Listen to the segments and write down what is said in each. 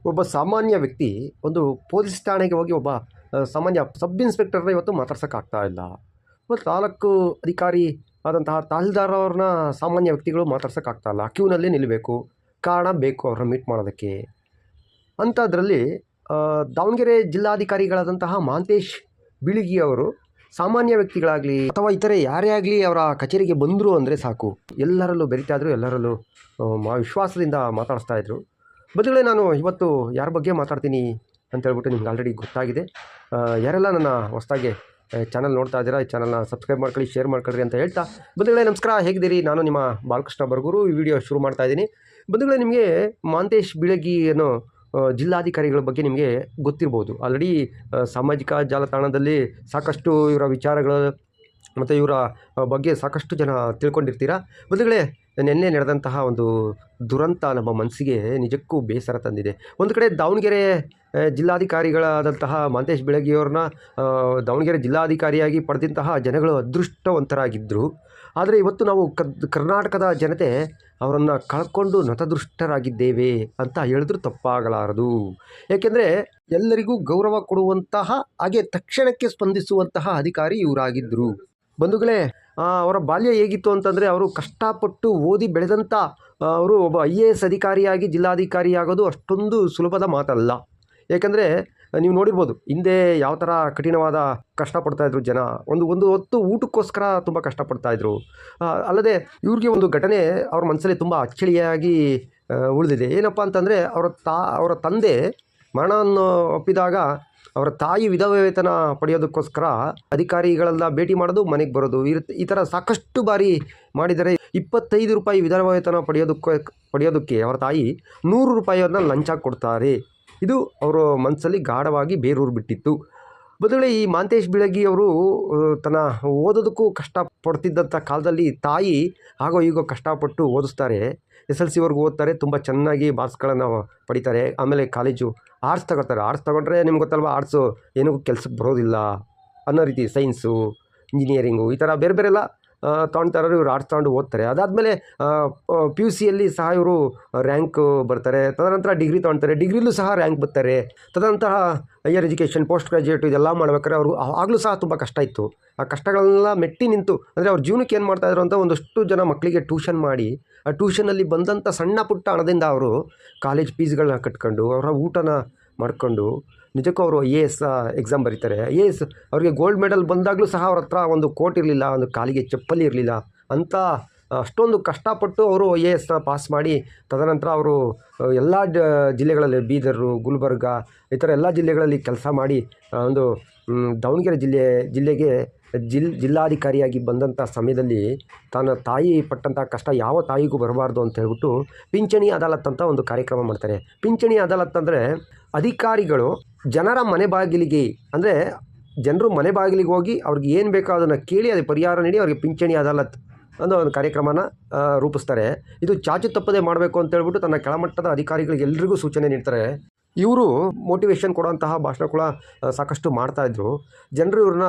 ಒಬ್ಬ ಸಾಮಾನ್ಯ ವ್ಯಕ್ತಿ ಒಂದು ಪೊಲೀಸ್ ಠಾಣೆಗೆ ಹೋಗಿ ಒಬ್ಬ ಸಾಮಾನ್ಯ ಸಬ್ ಇನ್ಸ್ಪೆಕ್ಟರ್ನ ಇವತ್ತು ಮಾತಾಡ್ಸೋಕ್ಕಾಗ್ತಾ ಇಲ್ಲ. ಮತ್ತು ತಾಲೂಕು ಅಧಿಕಾರಿ ಆದಂತಹ ತಹಸೀಲ್ದಾರ್ ಅವ್ರನ್ನ ಸಾಮಾನ್ಯ ವ್ಯಕ್ತಿಗಳು ಮಾತಾಡ್ಸೋಕ್ಕಾಗ್ತಾ ಇಲ್ಲ. ಕ್ಯೂನಲ್ಲಿ ನಿಲ್ಲಬೇಕು, ಕಾರಣ ಬೇಕು ಅವ್ರನ್ನ ಮೀಟ್ ಮಾಡೋದಕ್ಕೆ. ಅಂಥದ್ರಲ್ಲಿ ದಾವಣಗೆರೆ ಜಿಲ್ಲಾಧಿಕಾರಿಗಳಾದಂತಹ ಮಹಾಂತೇಶ್ ಬೀಳಗಿ ಅವರು ಸಾಮಾನ್ಯ ವ್ಯಕ್ತಿಗಳಾಗಲಿ ಅಥವಾ ಇತರೆ ಯಾರೇ ಆಗಲಿ ಅವರ ಕಚೇರಿಗೆ ಬಂದರು ಅಂದರೆ ಸಾಕು, ಎಲ್ಲರಲ್ಲೂ ಬೆರಿತಾಯಿದ್ರು, ಎಲ್ಲರಲ್ಲೂ ವಿಶ್ವಾಸದಿಂದ ಮಾತಾಡಿಸ್ತಾಯಿದ್ರು. ಬದಲೇ ನಾನು ಇವತ್ತು ಯಾರ ಬಗ್ಗೆ ಮಾತಾಡ್ತೀನಿ ಅಂತೇಳ್ಬಿಟ್ಟು ನಿಮ್ಗೆ ಆಲ್ರೆಡಿ ಗೊತ್ತಾಗಿದೆ. ಯಾರೆಲ್ಲ ನನ್ನ ಹೊಸದಾಗಿ ಚಾನಲ್ ನೋಡ್ತಾ ಇದ್ದೀರಾ, ಈ ಚಾನಲ್ನ ಸಬ್ಸ್ಕ್ರೈಬ್ ಮಾಡ್ಕೊಳ್ಳಿ, ಶೇರ್ ಮಾಡ್ಕೊಳ್ಳಿ ಅಂತ ಹೇಳ್ತಾ, ಬಂಧುಗಳೇ ನಮಸ್ಕಾರ, ಹೇಗಿದ್ದೀರಿ? ನಾನು ನಿಮ್ಮ ಬಾಲಕೃಷ್ಣ ಬರಗೂರು. ಈ ವಿಡಿಯೋ ಶುರು ಮಾಡ್ತಾ ಇದ್ದೀನಿ. ಬಂಧುಗಳೇ, ನಿಮಗೆ ಮಹಾಂತೇಶ್ ಬೀಳಗಿ ಅನ್ನೋ ಜಿಲ್ಲಾಧಿಕಾರಿಗಳ ಬಗ್ಗೆ ನಿಮಗೆ ಗೊತ್ತಿರ್ಬೋದು. ಆಲ್ರೆಡಿ ಸಾಮಾಜಿಕ ಜಾಲತಾಣದಲ್ಲಿ ಸಾಕಷ್ಟು ಇವರ ವಿಚಾರಗಳು ಮತ್ತು ಇವರ ಬಗ್ಗೆ ಸಾಕಷ್ಟು ಜನ ತಿಳ್ಕೊಂಡಿರ್ತೀರ. ಬಂಧುಗಳೇ, ನಿನ್ನೆ ನಡೆದಂತಹ ಒಂದು ದುರಂತ ನಮ್ಮ ಮನಸ್ಸಿಗೆ ನಿಜಕ್ಕೂ ಬೇಸರ ತಂದಿದೆ. ಒಂದು ಕಡೆ ದಾವಣಗೆರೆ ಜಿಲ್ಲಾಧಿಕಾರಿಗಳಾದಂತಹ ಮಹಾಂತೇಶ್ ಬೀಳಗಿಯವ್ರನ್ನ ದಾವಣಗೆರೆ ಜಿಲ್ಲಾಧಿಕಾರಿಯಾಗಿ ಪಡೆದಂತಹ ಜನಗಳು ಅದೃಷ್ಟವಂತರಾಗಿದ್ದರು. ಆದರೆ ಇವತ್ತು ನಾವು ಕರ್ನಾಟಕದ ಜನತೆ ಅವರನ್ನು ಕಳ್ಕೊಂಡು ನತದೃಷ್ಟರಾಗಿದ್ದೇವೆ ಅಂತ ಹೇಳಿದ್ರೂ ತಪ್ಪಾಗಲಾರದು. ಏಕೆಂದರೆ ಎಲ್ಲರಿಗೂ ಗೌರವ ಕೊಡುವಂತಹ ಹಾಗೆ ತಕ್ಷಣಕ್ಕೆ ಸ್ಪಂದಿಸುವಂತಹ ಅಧಿಕಾರಿ ಇವರಾಗಿದ್ದರು. ಬಂಧುಗಳೇ, ಅವರ ಬಾಲ್ಯ ಹೇಗಿತ್ತು ಅಂತಂದರೆ, ಅವರು ಕಷ್ಟಪಟ್ಟು ಓದಿ ಬೆಳೆದಂಥ ಅವರು ಒಬ್ಬ IAS ಅಧಿಕಾರಿಯಾಗಿ ಜಿಲ್ಲಾಧಿಕಾರಿ ಆಗೋದು ಅಷ್ಟೊಂದು ಸುಲಭದ ಮಾತಲ್ಲ. ಏಕೆಂದರೆ ನೀವು ನೋಡಿರ್ಬೋದು, ಹಿಂದೆ ಯಾವ ಥರ ಕಠಿಣವಾದ ಕಷ್ಟಪಡ್ತಾಯಿದ್ರು ಜನ. ಒಂದು ಹೊತ್ತು ಊಟಕ್ಕೋಸ್ಕರ ತುಂಬ ಕಷ್ಟಪಡ್ತಾಯಿದ್ರು. ಅಲ್ಲದೆ ಇವ್ರಿಗೆ ಒಂದು ಘಟನೆ ಅವ್ರ ಮನಸ್ಸಲ್ಲಿ ತುಂಬ ಅಚ್ಚಳಿಯಾಗಿ ಉಳಿದಿದೆ. ಏನಪ್ಪ ಅಂತಂದರೆ, ಅವರ ತಂದೆ ಮರಣವನ್ನು ಒಪ್ಪಿದಾಗ ಅವರ ತಾಯಿ ವಿಧವಾ ವೇತನ ಪಡೆಯೋದಕ್ಕೋಸ್ಕರ ಅಧಿಕಾರಿಗಳೆಲ್ಲ ಭೇಟಿ ಮಾಡೋದು, ಮನೆಗೆ ಬರೋದು, ಈ ಥರ ಸಾಕಷ್ಟು ಬಾರಿ ಮಾಡಿದರೆ 25 ರೂಪಾಯಿ ವಿಧವಾ ವೇತನ ಪಡೆಯೋದಕ್ಕೆ ಅವರ ತಾಯಿ 100 ರೂಪಾಯಿಯನ್ನು ಲಂಚ ಕೊಡ್ತಾರೆ. ಇದು ಅವರ ಮನಸ್ಸಲ್ಲಿ ಗಾಢವಾಗಿ ಬೇರೂರು ಬಿಟ್ಟಿತ್ತು. ಬದಲೇ ಈ ಮಹಾಂತೇಶ್ ಬೀಳಗಿ ಅವರು ತನ್ನ ಓದೋದಕ್ಕೂ ಕಷ್ಟಪಡ್ತಿದ್ದಂಥ ಕಾಲದಲ್ಲಿ ತಾಯಿ ಆಗೋ ಈಗೋ ಕಷ್ಟಪಟ್ಟು ಓದಿಸ್ತಾರೆ. SLC ಓದ್ತಾರೆ, ತುಂಬ ಚೆನ್ನಾಗಿ ಮಾರ್ಕ್ಸ್ಗಳನ್ನು ಪಡಿತಾರೆ. ಆಮೇಲೆ ಕಾಲೇಜು ಆರ್ಟ್ಸ್ ತಗೊಳ್ತಾರೆ. ಆರ್ಟ್ಸ್ ತೊಗೊಂಡ್ರೆ ನಿಮ್ಗೆ ಗೊತ್ತಲ್ವ, ಆರ್ಟ್ಸು ಏನೂ ಕೆಲಸಕ್ಕೆ ಬರೋದಿಲ್ಲ ಅನ್ನೋ ರೀತಿ. ಸೈನ್ಸು, ಇಂಜಿನಿಯರಿಂಗು ಈ ಥರ ಬೇರೆ ಬೇರೆಲ್ಲ ತೊಗೊಳ್ತಾರೆ. ಇವರು ಆರ್ಟ್ಸ್ ತೊಗೊಂಡು ಓದ್ತಾರೆ. ಅದಾದಮೇಲೆ PUCಯಲ್ಲಿ ಸಹ ಇವರು ರ್ಯಾಂಕ್ ಬರ್ತಾರೆ. ತದನಂತರ ಡಿಗ್ರಿ ತೊಗೊಳ್ತಾರೆ, ಡಿಗ್ರಿಲೂ ಸಹ ರ್ಯಾಂಕ್ ಬರ್ತಾರೆ. ತದನಂತರ ಹೈಯರ್ ಎಜುಕೇಷನ್, ಪೋಸ್ಟ್ ಗ್ರಾಜ್ಯುಯೇಟ್ ಇದೆಲ್ಲ ಮಾಡ್ಬೇಕಾದ್ರೆ ಅವರು ಆಗಲೂ ಸಹ ತುಂಬ ಕಷ್ಟ ಇತ್ತು. ಆ ಕಷ್ಟಗಳನ್ನೆಲ್ಲ ಮೆಟ್ಟಿ ನಿಂತು, ಅಂದರೆ ಅವ್ರ ಜೀವನಕ್ಕೆ ಏನು ಮಾಡ್ತಾಯಿದ್ರು ಅಂತ ಒಂದಷ್ಟು ಜನ ಮಕ್ಕಳಿಗೆ ಟ್ಯೂಷನ್ ಮಾಡಿ, ಆ ಟ್ಯೂಷನಲ್ಲಿ ಬಂದಂಥ ಸಣ್ಣ ಪುಟ್ಟ ಹಣದಿಂದ ಅವರು ಕಾಲೇಜ್ ಫೀಸ್ಗಳನ್ನ ಕಟ್ಕೊಂಡು, ಅವರ ಊಟನ ಮಾಡಿಕೊಂಡು ನಿಜಕ್ಕೂ ಅವರು IAS ಎಕ್ಸಾಮ್ ಬರೀತಾರೆ. IAS ಅವರಿಗೆ ಗೋಲ್ಡ್ ಮೆಡಲ್ ಬಂದಾಗಲೂ ಸಹ ಅವ್ರ ಹತ್ರ ಒಂದು ಕೋಟ್ ಇರಲಿಲ್ಲ, ಒಂದು ಕಾಲಿಗೆ ಚಪ್ಪಲಿ ಇರಲಿಲ್ಲ ಅಂತ ಅಷ್ಟೊಂದು ಕಷ್ಟಪಟ್ಟು ಅವರು IASನ ಪಾಸ್ ಮಾಡಿ, ತದನಂತರ ಅವರು ಎಲ್ಲ ಜಿಲ್ಲೆಗಳಲ್ಲಿ ಬೀದರು, ಗುಲ್ಬರ್ಗ ಈ ಥರ ಎಲ್ಲ ಜಿಲ್ಲೆಗಳಲ್ಲಿ ಕೆಲಸ ಮಾಡಿ ಒಂದು ದಾವಣಗೆರೆ ಜಿಲ್ಲೆಗೆ ಜಿಲ್ಲಾಧಿಕಾರಿಯಾಗಿ ಬಂದಂಥ ಸಮಯದಲ್ಲಿ ತನ್ನ ತಾಯಿ ಪಟ್ಟಂಥ ಕಷ್ಟ ಯಾವ ತಾಯಿಗೂ ಬರಬಾರ್ದು ಅಂತ ಹೇಳ್ಬಿಟ್ಟು ಪಿಂಚಣಿ ಅದಾಲತ್ ಅಂತ ಒಂದು ಕಾರ್ಯಕ್ರಮ ಮಾಡ್ತಾರೆ. ಪಿಂಚಣಿ ಅದಾಲತ್ ಅಂದರೆ ಅಧಿಕಾರಿಗಳು ಜನರ ಮನೆ ಬಾಗಿಲಿಗೆ, ಅಂದರೆ ಜನರು ಮನೆ ಬಾಗಿಲಿಗೆ ಹೋಗಿ ಅವ್ರಿಗೆ ಏನು ಬೇಕೋ ಅದನ್ನು ಕೇಳಿ ಅದು ಪರಿಹಾರ ನೀಡಿ ಅವ್ರಿಗೆ ಪಿಂಚಣಿ ಅದಾಲತ್ ಅನ್ನೋ ಒಂದು ಕಾರ್ಯಕ್ರಮನ ರೂಪಿಸ್ತಾರೆ. ಇದು ಚಾಚು ತಪ್ಪದೆ ಮಾಡಬೇಕು ಅಂತ ಹೇಳ್ಬಿಟ್ಟು ತನ್ನ ಕೆಳಮಟ್ಟದ ಅಧಿಕಾರಿಗಳಿಗೆ ಎಲ್ರಿಗೂ ಸೂಚನೆ ನೀಡ್ತಾರೆ. ಇವರು ಮೋಟಿವೇಶನ್ ಕೊಡುವಂತಹ ಭಾಷಣ ಕೂಡ ಸಾಕಷ್ಟು ಮಾಡ್ತಾಯಿದ್ರು. ಜನರು ಇವ್ರನ್ನ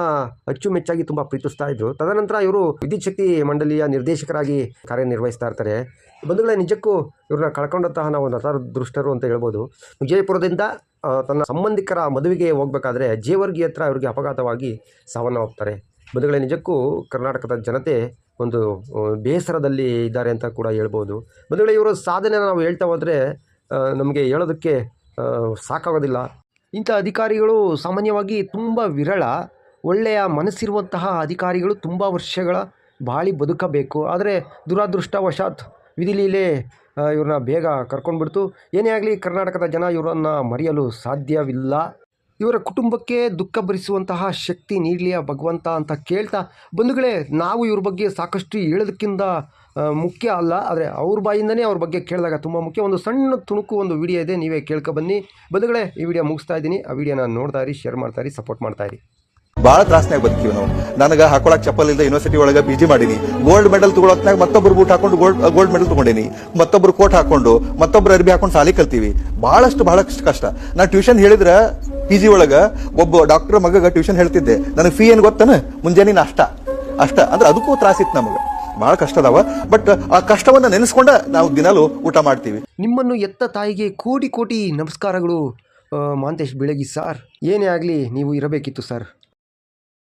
ಅಚ್ಚುಮೆಚ್ಚಾಗಿ ತುಂಬ ಪ್ರೀತಿಸ್ತಾಯಿದ್ರು. ತದನಂತರ ಇವರು ವಿದ್ಯುತ್ ಶಕ್ತಿ ಮಂಡಳಿಯ ನಿರ್ದೇಶಕರಾಗಿ ಕಾರ್ಯನಿರ್ವಹಿಸ್ತಾ ಇರ್ತಾರೆ. ಬಂಧುಗಳೇ, ನಿಜಕ್ಕೂ ಇವ್ರನ್ನ ಕಳ್ಕೊಂಡಂತಹ ನಾವು ನತದೃಷ್ಟರು ಅಂತ ಹೇಳ್ಬೋದು. ವಿಜಯಪುರದಿಂದ ತನ್ನ ಸಂಬಂಧಿಕರ ಮದುವೆಗೆ ಹೋಗಬೇಕಾದ್ರೆ ಜೇವರ್ಗಿ ಹತ್ರ ಇವ್ರಿಗೆ ಅಪಘಾತವಾಗಿ ಸಾವನ್ನಪ್ತಾರೆ. ಬಂಧುಗಳೇ, ನಿಜಕ್ಕೂ ಕರ್ನಾಟಕದ ಜನತೆ ಒಂದು ಬೇಸರದಲ್ಲಿ ಇದ್ದಾರೆ ಅಂತ ಕೂಡ ಹೇಳ್ಬೋದು. ಬಂಧುಗಳೇ, ಇವರ ಸಾಧನೆ ನಾವು ಹೇಳ್ತಾ ಹೋದರೆ ನಮಗೆ ಹೇಳೋದಕ್ಕೆ ಸಾಕಾಗೋದಿಲ್ಲ. ಇಂಥ ಅಧಿಕಾರಿಗಳು ಸಾಮಾನ್ಯವಾಗಿ ತುಂಬ ವಿರಳ. ಒಳ್ಳೆಯ ಮನಸ್ಸಿರುವಂತಹ ಅಧಿಕಾರಿಗಳು ತುಂಬ ವರ್ಷಗಳ ಬಾಳಿ ಬದುಕಬೇಕು. ಆದರೆ ದುರಾದೃಷ್ಟವಶಾತ್ ವಿಧಿಲೀಲೆ ಇವ್ರನ್ನ ಬೇಗ ಕರ್ಕೊಂಡ್ಬಿಡ್ತು. ಏನೇ ಆಗಲಿ, ಕರ್ನಾಟಕದ ಜನ ಇವರನ್ನು ಮರೆಯಲು ಸಾಧ್ಯವಿಲ್ಲ. ಇವರ ಕುಟುಂಬಕ್ಕೆ ದುಃಖ ಭರಿಸುವಂತಹ ಶಕ್ತಿ ನೀಡಲಿ ಆ ಭಗವಂತ ಅಂತ ಕೇಳ್ತಾ, ಬಂಧುಗಳೇ, ನಾವು ಇವ್ರ ಬಗ್ಗೆ ಸಾಕಷ್ಟು ಹೇಳೋದಕ್ಕಿಂತ ಮುಖ್ಯ ಅಲ್ಲ, ಆದರೆ ಅವ್ರ ಬಾಯಿಂದನೇ ಅವ್ರ ಬಗ್ಗೆ ಕೇಳಿದಾಗ ತುಂಬ ಮುಖ್ಯ. ಒಂದು ಸಣ್ಣ ತುಣುಕು ಒಂದು ವಿಡಿಯೋ ಇದೆ, ನೀವೇ ಕೇಳ್ಕೊಬನ್ನಿ. ಬಂಧುಗಳೇ, ಈ ವಿಡಿಯೋ ಮುಗಿಸ್ತಾ ಇದ್ದೀನಿ. ಆ ವಿಡಿಯೋನ ನೋಡ್ತಾ ಇರಿ, ಶೇರ್ ಮಾಡ್ತಾ ಇರಿ, ಸಪೋರ್ಟ್ ಮಾಡ್ತಾ ಇರಿ. ಭಾಳ ತ್ರಾಸ್ನಾಗ ಬದುಕಿವಿ ನಾವು. ನನಗೆ ಹಾಕೊಳಕ್ ಚಪ್ಪಲ್ ಇಲ್ಲದೆ ಯೂನಿವರ್ಸಿಟಿ ಒಳಗೆ PG ಮಾಡೀನಿ. ಗೋಲ್ಡ್ ಮೆಡಲ್ ತಗೊಳತ್ನಾಗ ಮತ್ತೊಬ್ರು ಬೂಟ್ ಹಾಕೊಂಡು ಗೋಲ್ಡ್ ಮೆಡಲ್ ತಗೊಂಡೇನಿ. ಮತ್ತೊಬ್ರು ಕೋಟ್ ಹಾಕೊಂಡು, ಮತ್ತೊಬ್ರು ಅರ್ಬಿ ಹಾಕೊಂಡು ಸಾಲಿ ಕಲ್ತೀವಿ. ಬಹಳಷ್ಟು ಕಷ್ಟ. ನಾ ಟ್ಯೂಷನ್ ಹೇಳಿದ್ರೆ PG ಒಳಗ ಒಬ್ಬ ಡಾಕ್ಟರ್ ಮಗಗ ಟ್ಯೂಷನ್ ಹೇಳ್ತಿದ್ದೆ. ನನಗೆ ಫೀ ಏನು ಗೊತ್ತನ? ಮುಂಜಾನೆ ಅಷ್ಟ ಅಂದ್ರೆ ಅದಕ್ಕೂ ತ್ರಾಸಿತ್ತು ನಮಗೆ. ಬಹಳ ಕಷ್ಟ ಅದಾವ. ಬಟ್ ಆ ಕಷ್ಟವನ್ನ ನೆನೆಸ್ಕೊಂಡ ನಾವು ದಿನಾಲು ಊಟ ಮಾಡ್ತೀವಿ. ನಿಮ್ಮನ್ನು ಎತ್ತ ತಾಯಿಗೆ ಕೋಟಿ ಕೋಟಿ ನಮಸ್ಕಾರಗಳು ಮಹಾಂತೇಶ್ ಬೀಳಗಿ ಸರ್. ಏನೇ ಆಗಲಿ ನೀವು ಇರಬೇಕಿತ್ತು ಸರ್.